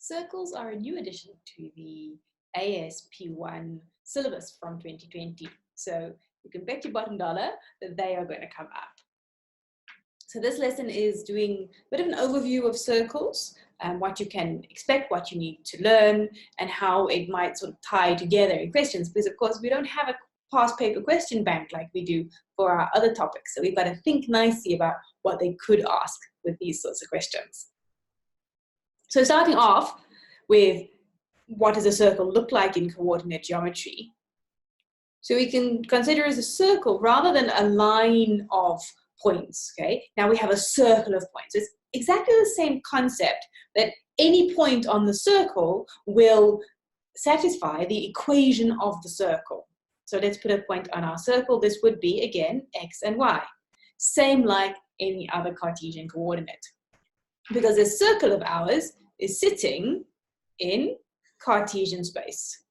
Circles are a new addition to the ASP1 syllabus from 2020. So you can bet your bottom dollar that they are going to come up. So this lesson is doing a bit of an overview of circles, what you can expect, what you need to learn, and how it might sort of tie together in questions, because of course we don't have a past paper question bank like we do for our other topics. So we've got to think nicely about what they could ask with these sorts of questions. So starting off with what does a circle look like in coordinate geometry? So we can consider as a circle rather than a line of points, okay? Now we have a circle of points. It's exactly the same concept that any point on the circle will satisfy the equation of the circle. So let's put a point on our circle. This would be, again, x and y. Same like any other Cartesian coordinate. Because this circle of ours is sitting in Cartesian space.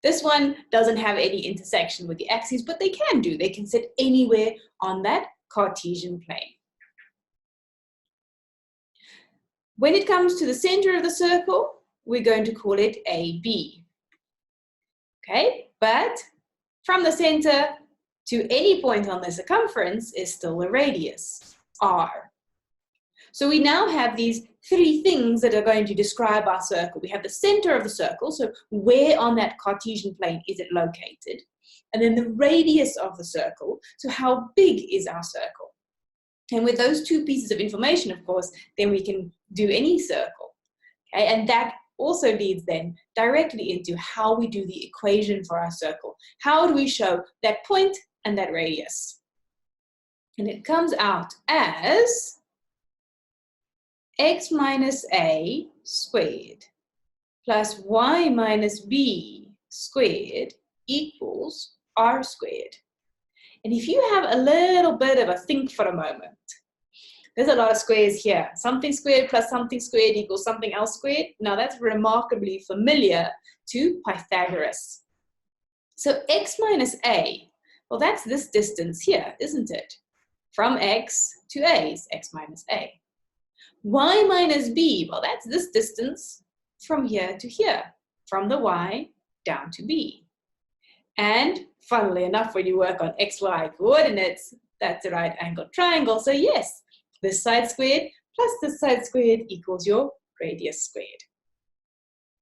This one doesn't have any intersection with the axes, but they can do. They can sit anywhere on that Cartesian plane. When it comes to the center of the circle, we're going to call it AB. Okay, but from the center to any point on the circumference is still a radius, R. So we now have these three things that are going to describe our circle. We have the center of the circle, so where on that Cartesian plane is it located? And then the radius of the circle, so how big is our circle? And with those two pieces of information, of course, then we can do any circle. Okay, and that also leads then directly into how we do the equation for our circle. How do we show that point and that radius? And it comes out as x minus a squared plus y minus b squared equals r squared. And if you have a little bit of a think for a moment, there's a lot of squares here. Something squared plus something squared equals something else squared. Now that's remarkably familiar to Pythagoras. So x minus a, well, that's this distance here, isn't it? From x to a is x minus a. Y minus b, well, that's this distance from here to here, from the y down to b. And funnily enough, when you work on xy coordinates, that's a right angled triangle. So yes, this side squared plus this side squared equals your radius squared.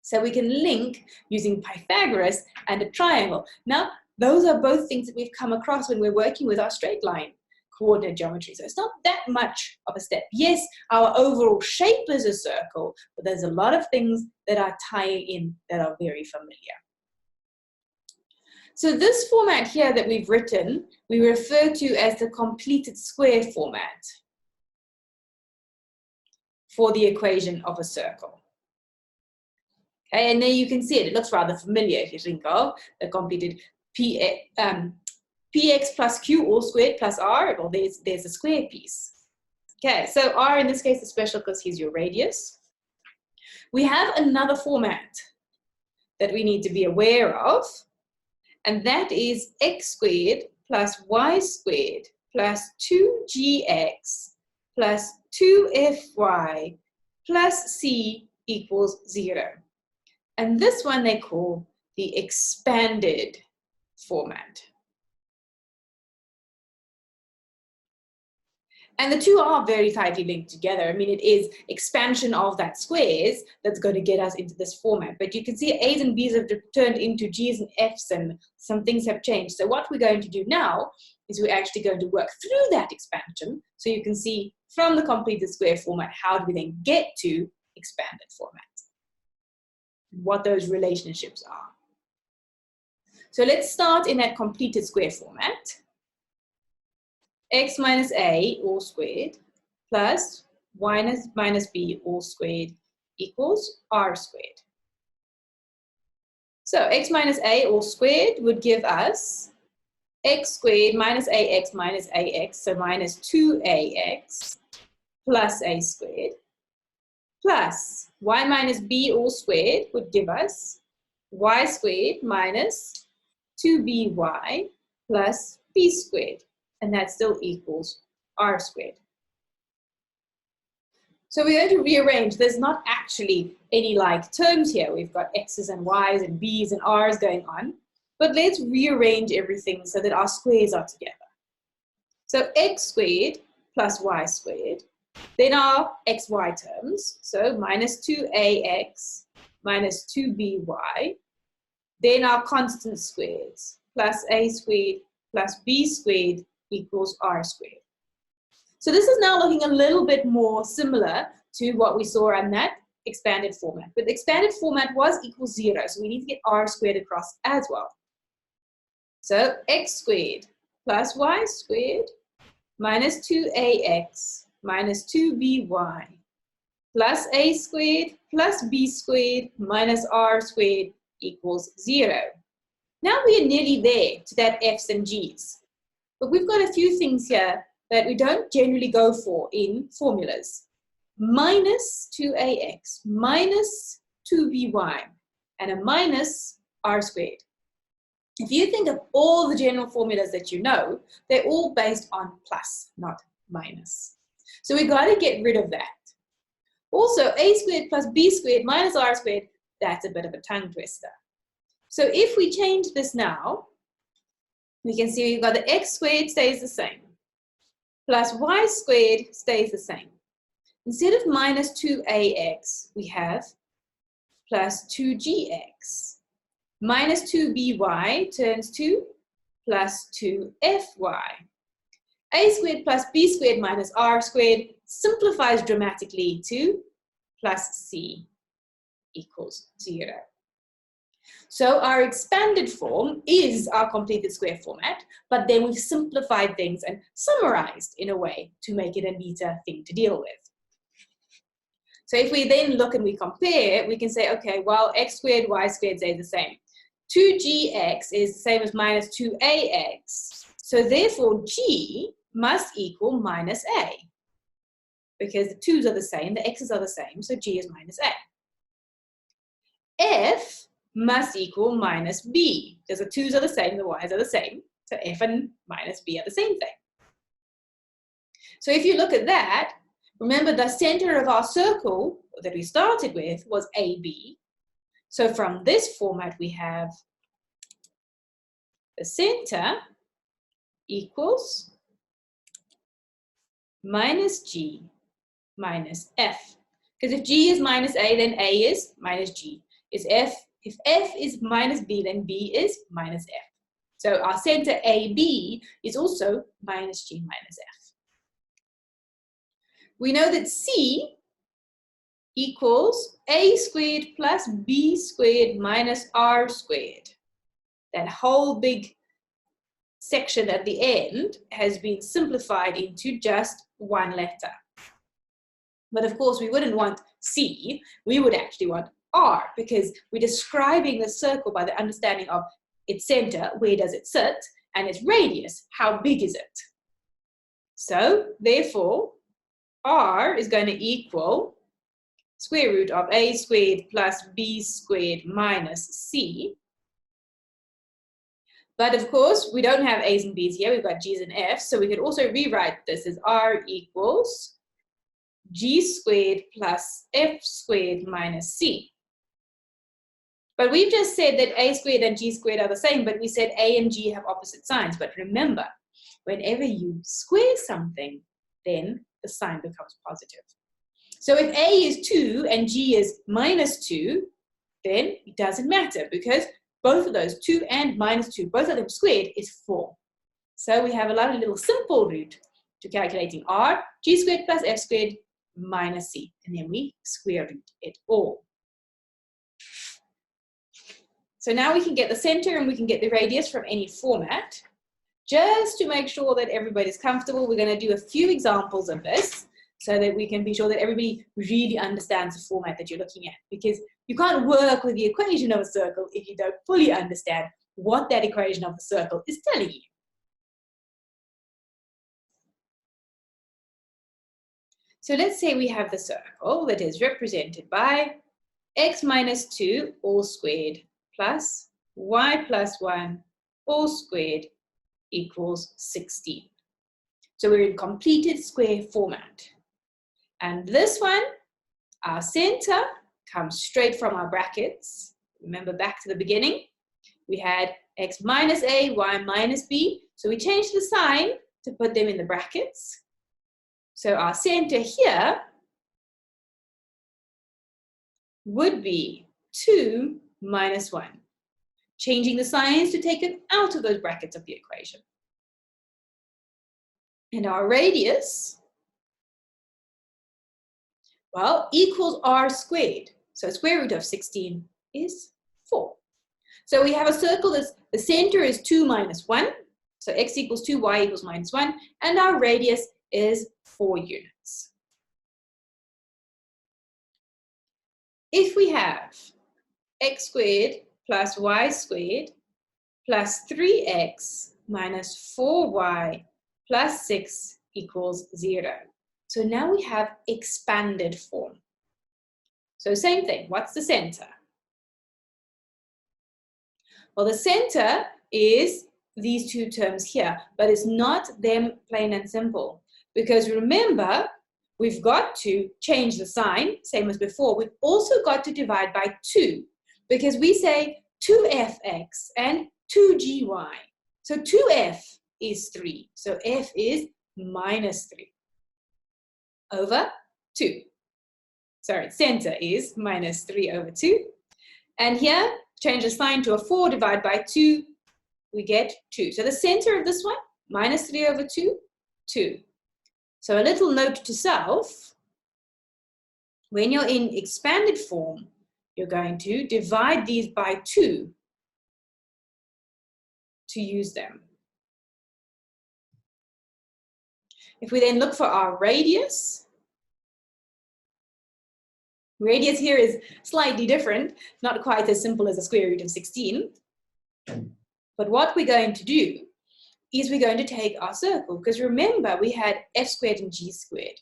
So we can link using Pythagoras and a triangle. Now, those are both things that we've come across when we're working with our straight line coordinate geometry. So it's not that much of a step. Yes, our overall shape is a circle, but there's a lot of things that are tying in that are very familiar. So this format here that we've written, we refer to as the completed square format for the equation of a circle. Okay, and there you can see it. It looks rather familiar if you think of the completed px plus q all squared plus r. Well, there's a square piece. Okay, so r in this case is special because he's your radius. We have another format that we need to be aware of, and that is x squared plus y squared plus 2gx plus 2fy plus c equals 0. And this one they call the expanded format. And the two are very tightly linked together. I mean, it is expansion of that squares that's going to get us into this format. But you can see A's and B's have turned into G's and F's, and some things have changed. So what we're going to do now is we're actually going to work through that expansion. So you can see from the completed square format, how do we then get to expanded format? What those relationships are. So let's start in that completed square format. X minus a all squared plus y minus b all squared equals r squared. So x minus a all squared would give us x squared minus ax, so minus 2ax plus a squared, plus y minus b all squared would give us y squared minus 2by plus b squared. And that still equals r squared. So we're going to rearrange. There's not actually any like terms here. We've got x's and y's and b's and r's going on. But let's rearrange everything so that our squares are together. So x squared plus y squared. Then our xy terms. So minus 2ax minus 2by. Then our constant squares. Plus a squared plus b squared equals r squared. So this is now looking a little bit more similar to what we saw in that expanded format. But the expanded format was equals 0, so we need to get r squared across as well. So x squared plus y squared minus 2ax minus 2by plus a squared plus b squared minus r squared equals 0. Now we are nearly there to that f's and g's. But we've got a few things here that we don't generally go for in formulas. Minus 2ax minus 2by and a minus r squared. If you think of all the general formulas that you know, they're all based on plus, not minus. So we've got to get rid of that. Also, a squared plus b squared minus r squared, that's a bit of a tongue twister. So if we change this now, we can see we've got the x squared stays the same, plus y squared stays the same. Instead of minus 2ax, we have plus 2gx. Minus 2by turns to plus 2fy. A squared plus b squared minus r squared simplifies dramatically to plus c equals 0. So our expanded form is our completed square format, but then we've simplified things and summarized in a way to make it a neater thing to deal with. So if we then look and we compare, we can say, okay, well, x squared, y squared stays the same. 2gx is the same as minus 2ax. So therefore, g must equal minus a. Because the 2's are the same, the x's are the same, so g is minus a. F must equal minus b, because the 2's are the same, the y's are the same, so f and minus b are the same thing. So if you look at that, remember the center of our circle that we started with was AB. So from this format we have the center equals minus g minus f. Because if g is minus a, then a is minus g. If f is minus b, then b is minus f. So our center AB is also minus g minus f. We know that c equals a squared plus b squared minus r squared. That whole big section at the end has been simplified into just one letter. But of course, we wouldn't want c, we would actually want r, because we're describing the circle by the understanding of its center, where does it sit, and its radius, how big is it. So therefore, r is going to equal square root of a squared plus b squared minus c. But of course, we don't have a's and b's here, we've got g's and f's, so we could also rewrite this as r equals g squared plus f squared minus c. But we've just said that a squared and g squared are the same, but we said a and g have opposite signs. But remember, whenever you square something, then the sign becomes positive. So if a is 2 and g is minus 2, then it doesn't matter, because both of those, 2 and minus 2, both of them squared is 4. So we have a lovely little simple route to calculating r, g squared plus f squared minus c, and then we square root it all. So now we can get the center and we can get the radius from any format. Just to make sure that everybody's comfortable, we're going to do a few examples of this so that we can be sure that everybody really understands the format that you're looking at. Because you can't work with the equation of a circle if you don't fully understand what that equation of the circle is telling you. So let's say we have the circle that is represented by x minus 2 all squared plus y plus 1 all squared equals 16. So we're in completed square format. And this one, our center comes straight from our brackets. Remember back to the beginning, we had x minus a, y minus b. So we changed the sign to put them in the brackets. So our center here would be 2 minus 1. Changing the signs to take it out of those brackets of the equation. And our radius, well, equals r squared. So square root of 16 is 4. So we have a circle that's, the center is 2 minus 1. So x equals 2, y equals minus 1. And our radius is 4 units. If we have x squared plus y squared plus 3x minus 4y plus 6 equals 0. So now we have expanded form. So same thing, what's the center? Well, the center is these two terms here, but it's not them plain and simple. Because remember, we've got to change the sign, same as before. We've also got to divide by 2, because we say 2fx and 2gy. So 2f is 3. So f is minus 3 over 2. Sorry, center is minus 3 over 2. And here, change the sign to a 4, divide by 2, we get 2. So the center of this one, minus 3 over 2, 2. So a little note to self, when you're in expanded form, you're going to divide these by 2 to use them. If we then look for our radius here is slightly different, not quite as simple as the square root of 16. But what we're going to do is we're going to take our circle, because remember we had f squared and g squared.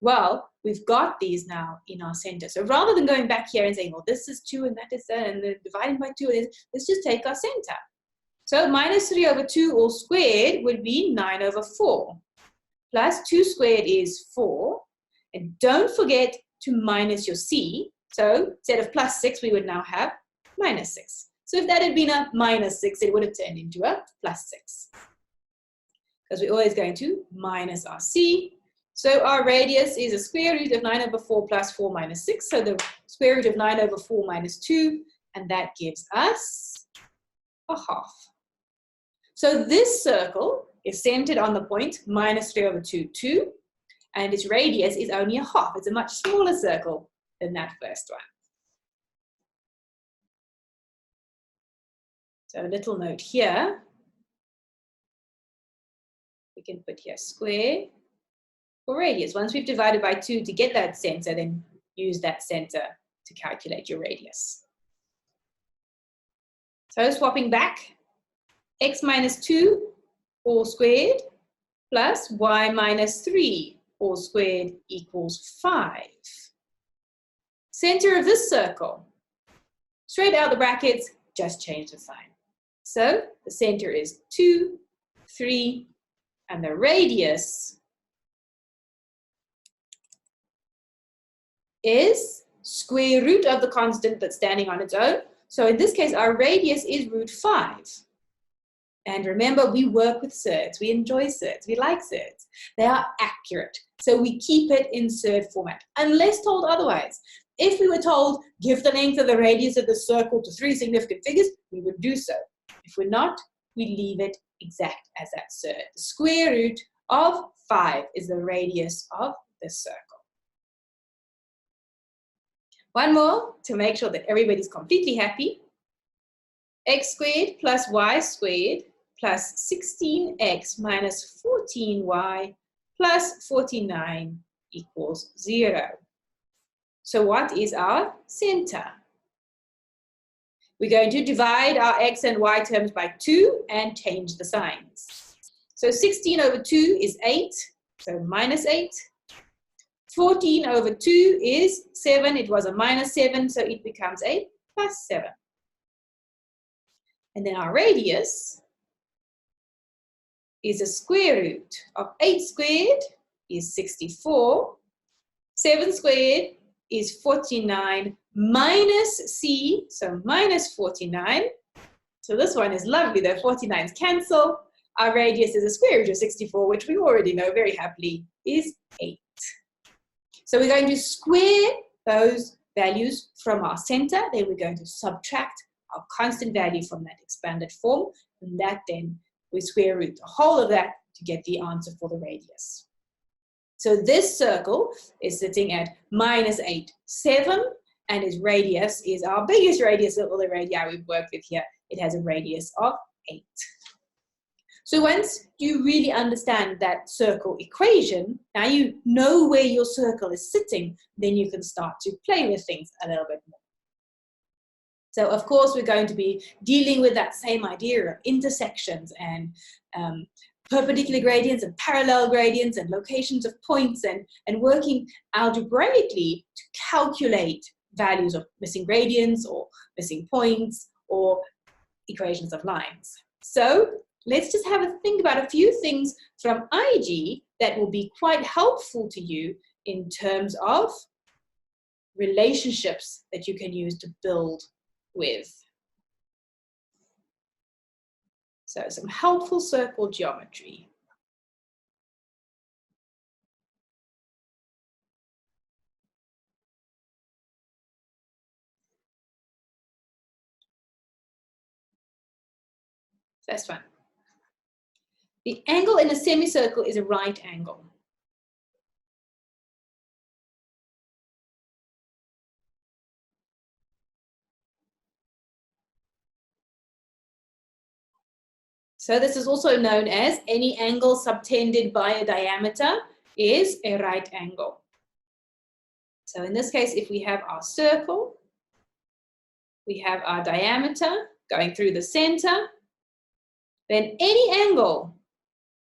Well, we've got these now in our center. So rather than going back here and saying, well, this is 2 and that is that, and then dividing by 2, let's just take our center. So minus 3 over 2 all squared would be 9 over 4. Plus 2 squared is 4. And don't forget to minus your c. So instead of plus 6, we would now have minus 6. So if that had been a minus 6, it would have turned into a plus 6. Because we're always going to minus our c. So our radius is a square root of 9 over 4 plus 4 minus 6. So the square root of 9 over 4 minus 2. And that gives us a half. So this circle is centered on the point minus 3 over 2, 2. And its radius is only a half. It's a much smaller circle than that first one. So a little note here. We can put here square for radius. Once we've divided by 2 to get that center, then use that center to calculate your radius. So swapping back, x minus 2 all squared plus y minus 3 all squared equals 5. Center of this circle, straight out the brackets, just change the sign. So the center is 2, 3, and the radius is square root of the constant that's standing on its own. So in this case, our radius is root 5. And remember, we work with surds. We enjoy surds. We like surds. They are accurate. So we keep it in surd format, unless told otherwise. If we were told, give the length of the radius of the circle to 3 significant figures, we would do so. If we're not, we leave it exact as that surd. The square root of 5 is the radius of the circle. One more to make sure that everybody's completely happy. X squared plus y squared plus 16x minus 14y plus 49 equals 0. So what is our center? We're going to divide our x and y terms by 2 and change the signs. So 16 over 2 is 8, so minus 8. 14 over 2 is 7, it was a minus 7, so it becomes a plus 7. And then our radius is a square root of 8 squared is 64, 7 squared is 49 minus c, so minus 49. So this one is lovely, the 49s cancel. Our radius is a square root of 64, which we already know very happily is 8. So we're going to square those values from our center, then we're going to subtract our constant value from that expanded form, and that then we square root the whole of that to get the answer for the radius. So this circle is sitting at minus 8, 7, and its radius is our biggest radius of all the radii we've worked with here. It has a radius of 8. So once you really understand that circle equation, now you know where your circle is sitting, then you can start to play with things a little bit more. So of course, we're going to be dealing with that same idea of intersections and perpendicular gradients and parallel gradients and locations of points and working algebraically to calculate values of missing gradients or missing points or equations of lines. So let's just have a think about a few things from IG that will be quite helpful to you in terms of relationships that you can use to build with. So some helpful circle geometry. First one. The angle in a semicircle is a right angle. So this is also known as any angle subtended by a diameter is a right angle. So in this case, if we have our circle, we have our diameter going through the center, then any angle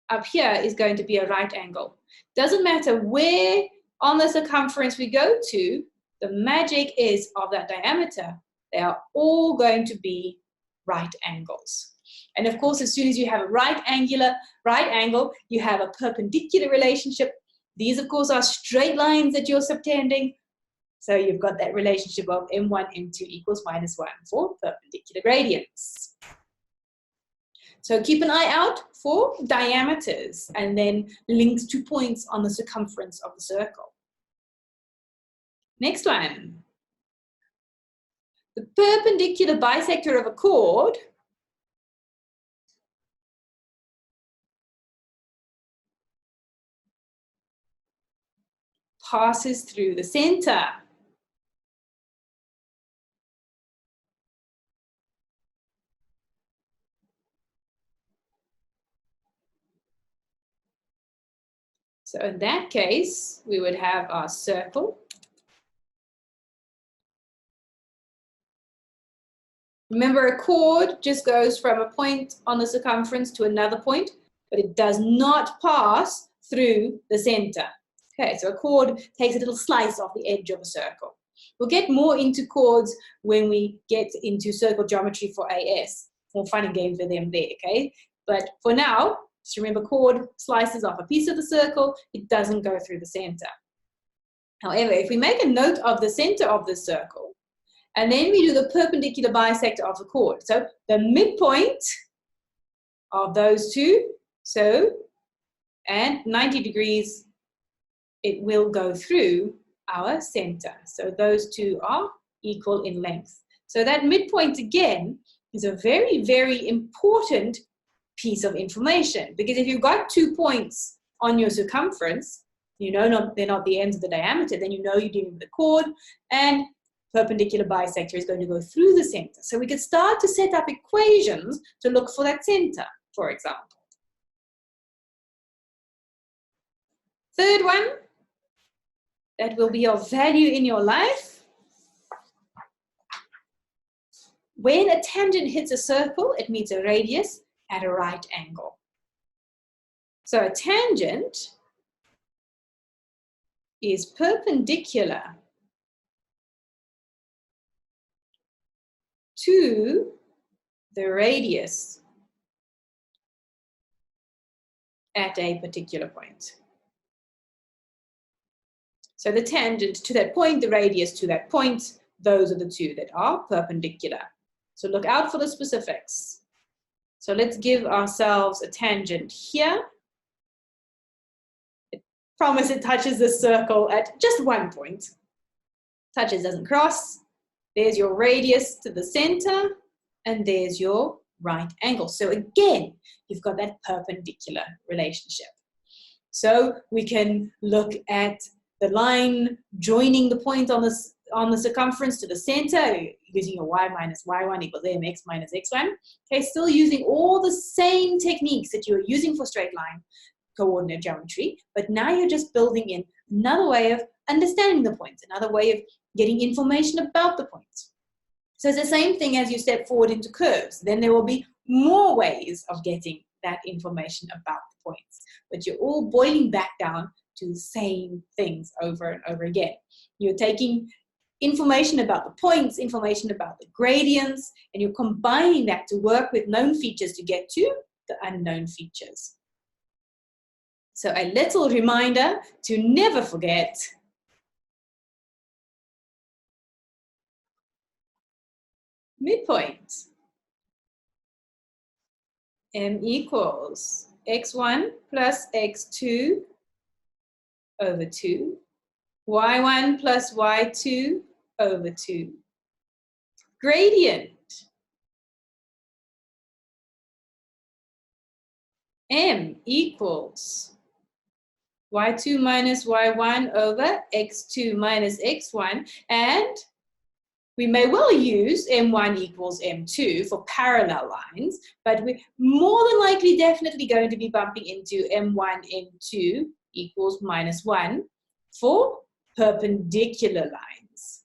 up here is going to be a right angle. Doesn't matter where on the circumference we go to, the magic is of that diameter, they are all going to be right angles. And of course, as soon as you have a right angle, you have a perpendicular relationship. These, of course, are straight lines that you're subtending. So you've got that relationship of m1, m2 equals -1 for perpendicular gradients. So keep an eye out for diameters and then links to points on the circumference of the circle. Next one. The perpendicular bisector of a chord passes through the center. So in that case, we would have our circle. Remember, a chord just goes from a point on the circumference to another point, but it does not pass through the center. Okay, so a chord takes a little slice off the edge of a circle. We'll get more into chords when we get into circle geometry for AS. More fun and games with them there, okay? But for now, just remember, chord slices off a piece of the circle, it doesn't go through the center. However, if we make a note of the center of the circle, and then we do the perpendicular bisector of the chord, so the midpoint of those two, so, and 90 degrees, it will go through our center. So those two are equal in length. So that midpoint, again, is a very, very important piece of information, because if you've got 2 points on your circumference, you know they're not the ends of the diameter, then you know you're dealing with a chord, and perpendicular bisector is going to go through the center. So we could start to set up equations to look for that center, for example. Third one, that will be of value in your life. When a tangent hits a circle, it meets a radius at a right angle. So a tangent is perpendicular to the radius at a particular point. So the tangent to that point, the radius to that point, those are the two that are perpendicular. So look out for the specifics. So let's give ourselves a tangent here. Promise it touches the circle at just one point. Touches, doesn't cross. There's your radius to the center, and there's your right angle. So again, you've got that perpendicular relationship. So we can look at the line joining the point on the circumference to the center, using your y minus y1 equals mx minus x1. Okay, still using all the same techniques that you're using for straight line coordinate geometry, but now you're just building in another way of understanding the points, another way of getting information about the points. So it's the same thing as you step forward into curves. Then there will be more ways of getting that information about the points, but you're all boiling back down to the same things over and over again. You're taking information about the points, information about the gradients, and you're combining that to work with known features to get to the unknown features. So a little reminder to never forget midpoint. M equals x1 plus x2 over 2, y1 plus y2 over 2. Gradient. M equals y2 minus y1 over x2 minus x1, and we may well use m1 equals m2 for parallel lines, but we're more than likely definitely going to be bumping into m1, m2 equals minus 1 for perpendicular lines.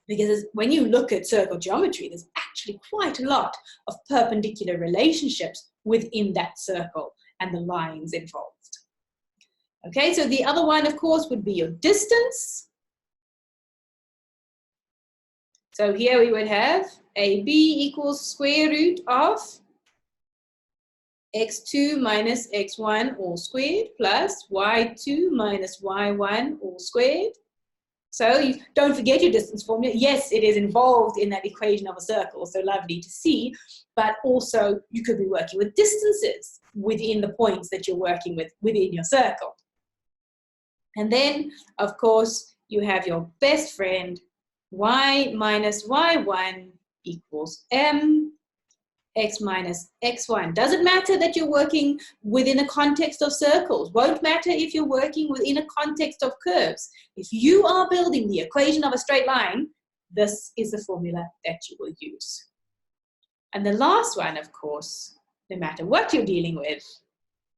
Because when you look at circle geometry, there's actually quite a lot of perpendicular relationships within that circle and the lines involved. Okay, so the other one, of course, would be your distance. So here we would have AB equals square root of x2 minus x1 all squared plus y2 minus y1 all squared. So you don't forget your distance formula. Yes, it is involved in that equation of a circle, so lovely to see, but also you could be working with distances within the points that you're working with within your circle. And then, of course, you have your best friend, y minus y1 equals m, x minus x1. Doesn't matter that you're working within a context of circles. Won't matter if you're working within a context of curves. If you are building the equation of a straight line, this is the formula that you will use. And the last one, of course, no matter what you're dealing with,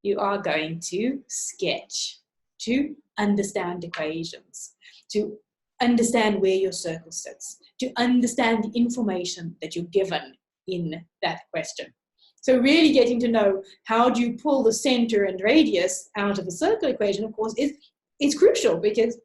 you are going to sketch to understand equations, to understand where your circle sits, to understand the information that you're given in that question. So really getting to know how do you pull the center and radius out of a circle equation, of course, is crucial, because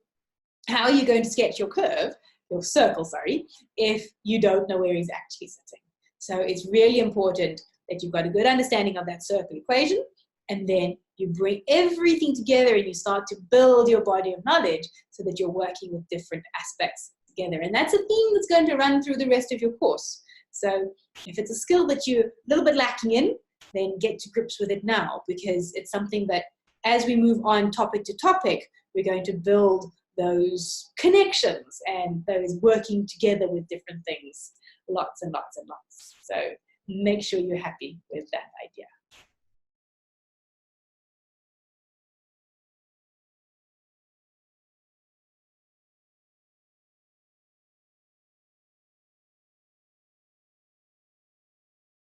how are you going to sketch your curve, your circle, sorry, if you don't know where he's actually sitting? So it's really important that you've got a good understanding of that circle equation, and then you bring everything together and you start to build your body of knowledge so that you're working with different aspects together. And that's a theme that's going to run through the rest of your course. So if it's a skill that you're a little bit lacking in, then get to grips with it now, because it's something that as we move on topic to topic, we're going to build those connections and those working together with different things, lots and lots and lots. So make sure you're happy with that